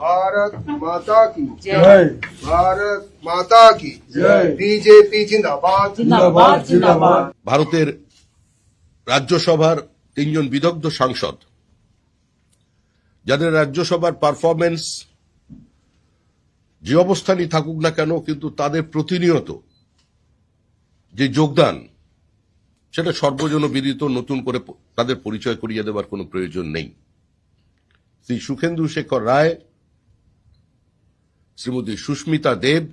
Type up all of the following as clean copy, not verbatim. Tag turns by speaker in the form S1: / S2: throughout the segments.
S1: भारत माता की
S2: जय।
S1: भारत माता की
S2: जय।
S1: बीजेपी जिंदाबाद
S2: जिंदाबाद जिंदाबाद।
S3: ভারতের রাজ্যসভার 3 জন বিদগ্ধ সাংসদ যাদের রাজ্যসভার পারফরমেন্স যে অবস্থানই থাকুক না কেন, কিন্তু তাদের প্রতিনিয়ত যে যোগদান সেটা সর্বজন বিদিত, নতুন করে তাদের পরিচয় করিয়ে দেওয়ার কোনো প্রয়োজন নেই। শ্রী সুখেন্দু শেখর রায়, শ্রীমতী সুস্মিতা দেব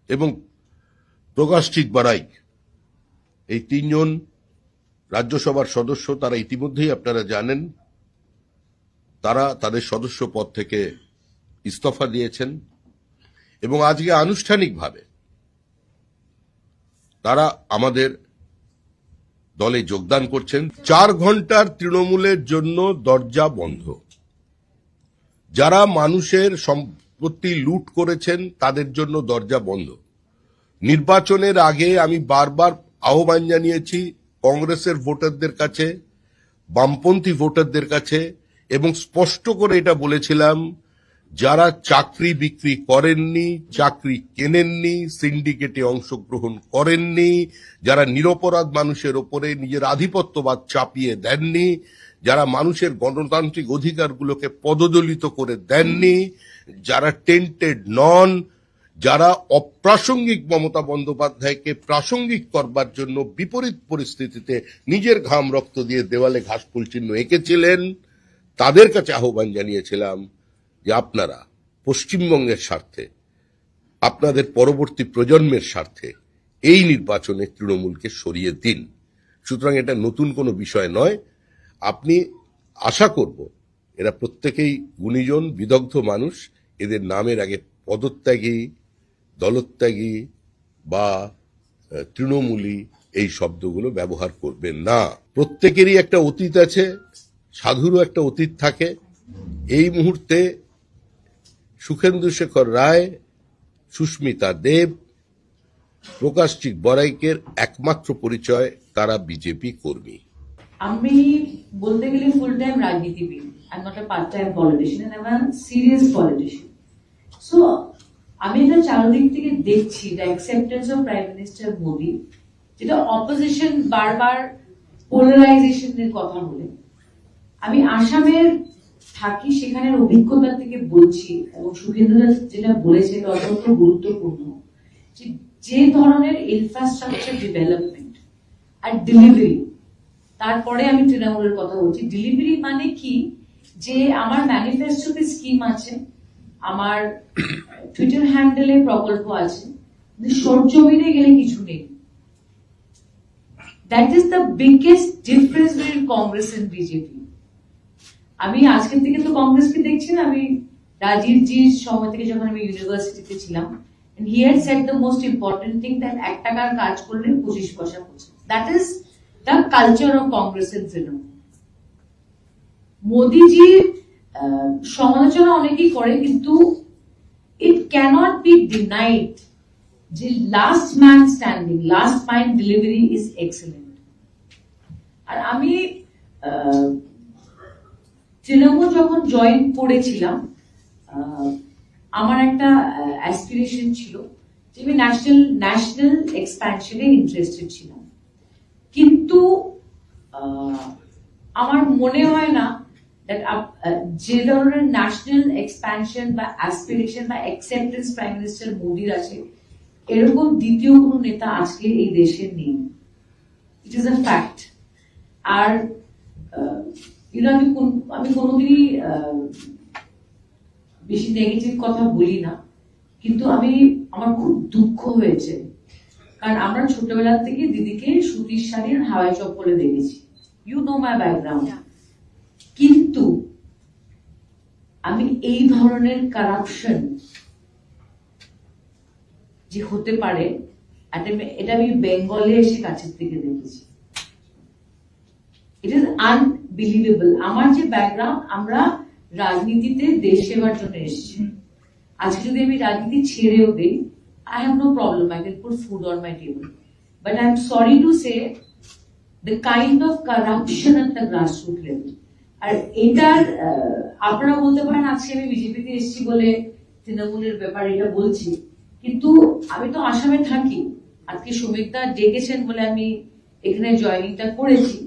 S3: এবং প্রকাশজিৎ বড়াই, এই 3 জন রাজ্যসভার সদস্য, তারা ইতিমধ্যেই আপনারা জানেন তারা তাদের সদস্য পদ থেকে ইস্তফা দিয়েছেন এবং আজকে আনুষ্ঠানিকভাবে তারা আমাদের দলে যোগদান করছেন। 4 ঘন্টার তৃণমূলের জন্য দরজা বন্ধ। যারা মানুষের সম্পত্তি লুট করেছেন তাদের জন্য দরজা বন্ধ। নির্বাচনের আগে আমি বারবার আহ্বান জানিয়েছি কংগ্রেসের ভোটারদের কাছে, বামপন্থী ভোটারদের কাছে, এবং স্পষ্ট করে এটা বলেছিলাম, যারা চাকরি বিক্রি করেননি, চাকরি কেনেননি, সিন্ডিকেটে অংশগ্রহণ করেননি, যারা নিরপরাধ মানুষের ওপরে নিজের আধিপত্যবাদ চাপিয়ে দেননি, যারা মানুষের গণতান্ত্রিক অধিকারগুলোকে পদদলিত করে দেননি, যারা টেন্টেড নন, যারা অপ্রাসঙ্গিক মমতা বন্দ্যোপাধ্যায়কে প্রাসঙ্গিক করবার জন্য বিপরীত পরিস্থিতিতে নিজের ঘাম রক্ত দিয়ে দেওয়ালে ঘাসফুল চিহ্ন এঁকেছিলেন, তাদের কাছে আহ্বান জানিয়েছিলাম যে আপনারা পশ্চিমবঙ্গের স্বার্থে, আপনাদের পরবর্তী প্রজন্মের স্বার্থে এই নির্বাচনে তৃণমূলকে সরিয়ে দিন। সুতরাং এটা নতুন কোনো বিষয় নয়। আপনি আশা করব এরা প্রত্যেকেই গুণীজন বিদগ্ধ মানুষ, এদের নামের আগে পদত্যাগী, দলত্যাগী বা তৃণমূলী এই শব্দগুলো ব্যবহার করবেন না। প্রত্যেকেরই একটা অতীত আছে, সাধুরও একটা অতীত থাকে। এই মুহূর্তে সুখেন্দু শেখর রায়, সুস্মিতা দেব, প্রকাশজিৎ বড়াইকের একমাত্র পরিচয় তারা বিজেপি কর্মী।
S4: আমি বলতে গেলে ফুল টাইম রাজনীতিবিদ, I am not a part time politician, I am serious politician. So আমি এটা চারদিক থেকে দেখছি the acceptance of prime minister Modi, যেটা অপোজিশন বারবার পোলারাইজেশনের কথা বলে। আমি আসামের থাকি, সেখানের অভিজ্ঞতা থেকে বলছি, এবং সুখেন্দু যেটা বলেছে এটা অত্যন্ত গুরুত্বপূর্ণ, যে ধরনের ইনফ্রাস্ট্রাকচার ডেভেলপমেন্ট আর ডেলিভারি, তারপরে আমি তৃণমূলের কথা বলছি। ডেলিভারি মানে কি, যে আমার ম্যানিফেস্টোতে স্কিম আছে, আমার টুইটার হ্যান্ডেলে প্রকল্প আছে, কিন্তু সরজমিনে গেলে কিছু নেই। That is the biggest difference between Congress and BJP. আমি আজকের থেকে তো কংগ্রেসকে দেখছি না, আমি রাজীব জির সময় থেকে যখন আমি ইউনিভার্সিটিতে ছিলাম, and he had said the most important thing that 1 টাকার কাজ করলে 25 পয়সা পৌঁছে। That is the culture of Congress and Trinamul. মোদিজির সমালোচনা অনেকেই করে, কিন্তু it cannot be denied যে last man standing, last mile delivery is excellent. আর আমি তৃণমূল যখন জয়েন করেছিলাম, আমার একটা অ্যাসপিরেশন ছিল যে আমি ন্যাশনাল এক্সপ্যানশনে ইন্টারেস্টেড ছিলাম, কিন্তু আমার মনে হয় না যে ধরনের ন্যাশনাল এক্সপ্যানশন বা অ্যাসপিরেশন বা অ্যাকসেপ্টেন্স প্রাইম মিনিস্টার মোদির আছে, এরকম দ্বিতীয় কোনো নেতা আজকে এই দেশে নেই। It is a fact. আর আমি কোনোদিনই বেশি নেগেটিভ কথা বলি না, কিন্তু আমার খুব দুঃখ হয়েছে, কারণ আমরা ছোটবেলা থেকে দিদিকে সুতির শাড়ির হাওয়াই চপ্পলে দেখেছি, ইউ নো মাই ব্যাকগ্রাউন্ড। কিন্তু আমি এই ধরনের কারাপশন যে হতে পারে, এটা আমি বেঙ্গলে এসে কাছের থেকে দেখেছি। It is unbelievable. আমার যে ব্যাকগ্রাউন্ড, আমরা রাজনীতিতে দেশ সেবার জন্য এসেছি। আজকে যদি আমি রাজনীতি ছেড়েও দিই, I have no problem, I can put food on my table. But I'm sorry to say, the kind of corruption at the grassroots level, আর এটার আপনারা বলতে পারেন আজকে আমি বিজেপিতে এসেছি বলে তৃণমূলের ব্যাপারে এটা বলছি, কিন্তু আমি তো আসামে থাকি। আজকে শ্রমিকদা ডেকেছেন বলে আমি এখানে জয়েনিংটা করেছি।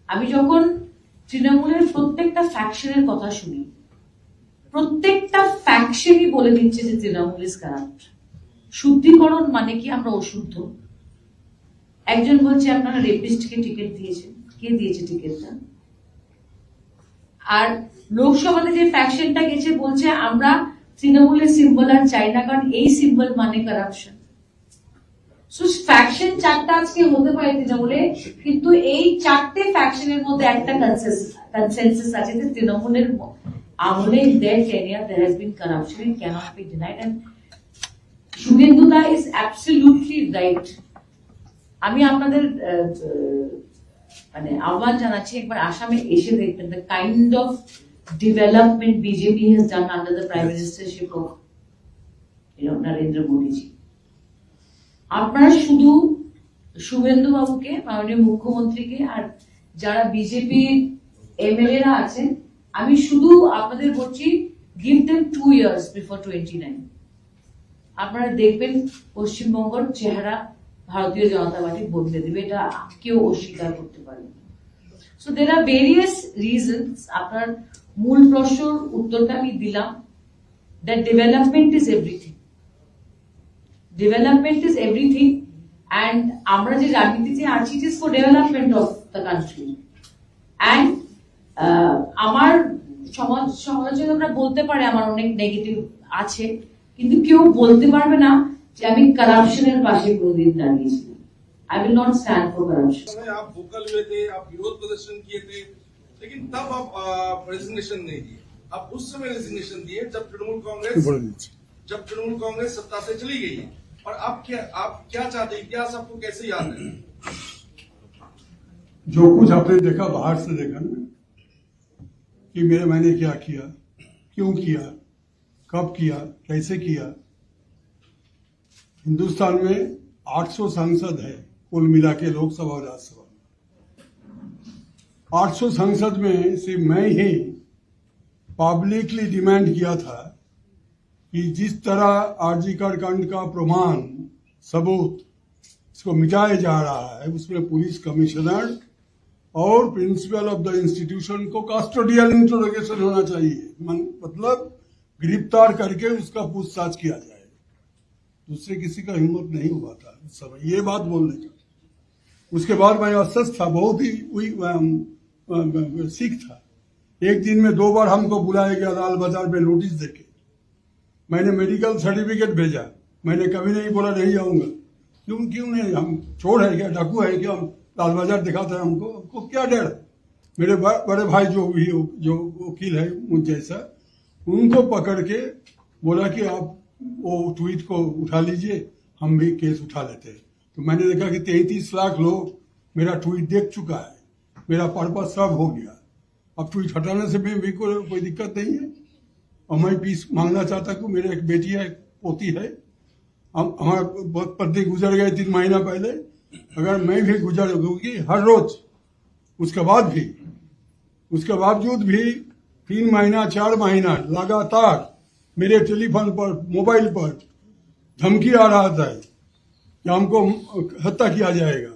S4: আমি যখন তৃণমূলের প্রত্যেকটা ফ্যাকশনের কথা শুনি, প্রত্যেকটা ফ্যাকশনই বলে দিচ্ছে যে তৃণমূল ইজ কারাপ্ট। শুদ্ধিকরণ মানে কি আমরা অশুদ্ধ। একজন বলছে আপনারা রেপিস্টকে টিকিট দিয়েছেন, কে দিয়েছে টিকিটটা? আর লোকসভাতে যে ফ্যাকশনটা গেছে বলছে আমরা তৃণমূলের সিম্বল আর চাই না, কারণ এই সিম্বল মানে কারাপশন। ফ্যাকশন চারটা আজকে হতে পারে তৃণমূলে, কিন্তু এই চারটে ফ্যাকশনের মধ্যে একটা কনসেনসাস আছে যে তৃণমূলের আমলে their tenure there has been corruption and cannot be denied, and Shubhendu da is absolutely right. আমি আপনাদের মানে আহ্বান জানাচ্ছি একবার আসামে এসে দেখবেন the kind of development BJP has done under the prime ministership of Narendra Modi ji. আপনারা শুধু শুভেন্দু বাবুকে, মাননীয় মুখ্যমন্ত্রীকে আর যারা বিজেপি এমএলএ রা আছেন, আমি শুধু আপনাদের বলছি give them 2 years before 29. আপনারা দেখবেন পশ্চিমবঙ্গের চেহারা ভারতীয় জনতা পার্টি বদলে দেবে, এটা কেউ অস্বীকার করতে পারবে না। So there are various reasons. আপনার মূল প্রশ্নের উত্তরটা আমি দিলাম, that development is everything. Development is everything, and আমরা যে রাজনীতিতে আছি it is for development of the country. And আমার সমালোচকরা বলতে পারে আমার অনেক নেগেটিভ আছে, কিন্তু কেউ বলতে পারবে না যে আমি কারাপশনের পাশে কোনোদিন দাঁড়িয়েছিলাম। I will not stand for corruption.
S2: आप वोकल हुए थे, आप विरोध प्रदर्शन किए थे, लेकिन तब आप रेजिग्नेशन नहीं दिए। आप उस समय रेजिग्नेशन दिए जब तृणमूल कांग्रेस सत्ता से चली गई है। और आप क्या चाहते हैं? इतिहास आपको कैसे याद है?
S5: जो कुछ आपने देखा बाहर से देखा ना, कि मैंने क्या किया, क्यों किया, कब किया, कैसे किया। हिंदुस्तान में 800 सांसद है कुल मिला के, लोकसभा और राज्यसभा। 800 सांसद में सिर्फ मैं ही पब्लिकली डिमांड किया था कि जिस तरह आरजी कांड का प्रमाण सबूत इसको मिटाया जा रहा है, उसमें पुलिस कमिश्नर और प्रिंसिपल ऑफ द इंस्टीट्यूशन को कस्टोडियल इंट्रोगेशन होना चाहिए, मतलब गिरफ्तार करके उसका पूछताछ किया जाए। दूसरे किसी का हिम्मत नहीं हुआ था उस समय ये बात बोलने का। उसके बाद मैं अस्वस्थ था, बहुत ही सिक था। एक दिन में 2 बार हमको बुलाया गया लाल बाजार में नोटिस देके। मैंने मेडिकल सर्टिफिकेट भेजा, मैंने कभी नहीं बोला नहीं जाऊंगा। क्यों नहीं? हम चोर है क्या, डाकू है क्या? हम लाल बाजार दिखाते हैं हमको क्या डर? मेरे बड़े भाई जो वकील है मुझ जैसा, उनको पकड़ के बोला कि आप वो ट्वीट को उठा लीजिए, हम भी केस उठा लेते हैं। तो मैंने देखा कि 33 लाख लोग मेरा ट्वीट देख चुका है, मेरा पर्पस सब हो गया। अब ट्वीट हटाने से भी कोई दिक्कत नहीं है। और मैं पीस मांगना चाहता हूँ। मेरे एक बेटी है, एक पोती है। हमारा पति गुजर गए 3 महीना पहले। अगर मैं भी गुजर होगी हर रोज, उसके बावजूद भी 3 महीना 4 महीना लगातार मेरे टेलीफोन पर, मोबाइल पर धमकी आ रहा था कि हमको हत्या किया जाएगा,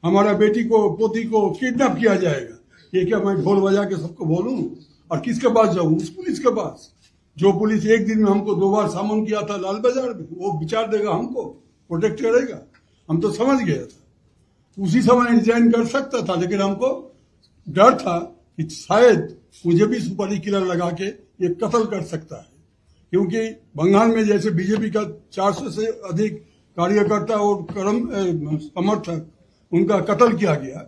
S5: हमारा बेटी को, पोती को किडनैप किया जाएगा। ये क्या मैं ढोल बजा के सबको बोलूं? और किसके पास जाऊं? उस पुलिस के पास जो पुलिस एक दिन में हमको 2 बार सामन किया था लाल बाजार में। वो विचार देगा, हमको प्रोटेक्ट करेगा? हम तो समझ गया था, उसी समय रिजाइन कर सकता था, लेकिन हमको डर था कि शायद मुझे भी सुपारी किलर लगा के ये कत्ल कर सकता है। क्योंकि बंगाल में जैसे बीजेपी का 400 से अधिक कार्यकर्ता और समर्थक उनका कत्ल किया गया,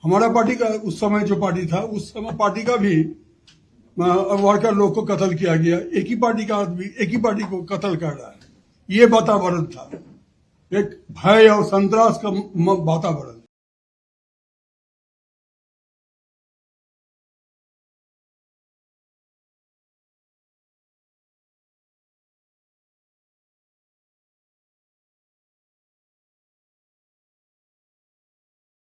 S5: हमारा पार्टी का उस समय जो पार्टी था, उस समय पार्टी का भी वर्कर लोग को कत्ल किया गया। एक ही पार्टी का आदमी एक ही पार्टी को कत्ल कर रहा है। ये वातावरण था, एक भय और संतरास का वातावरण।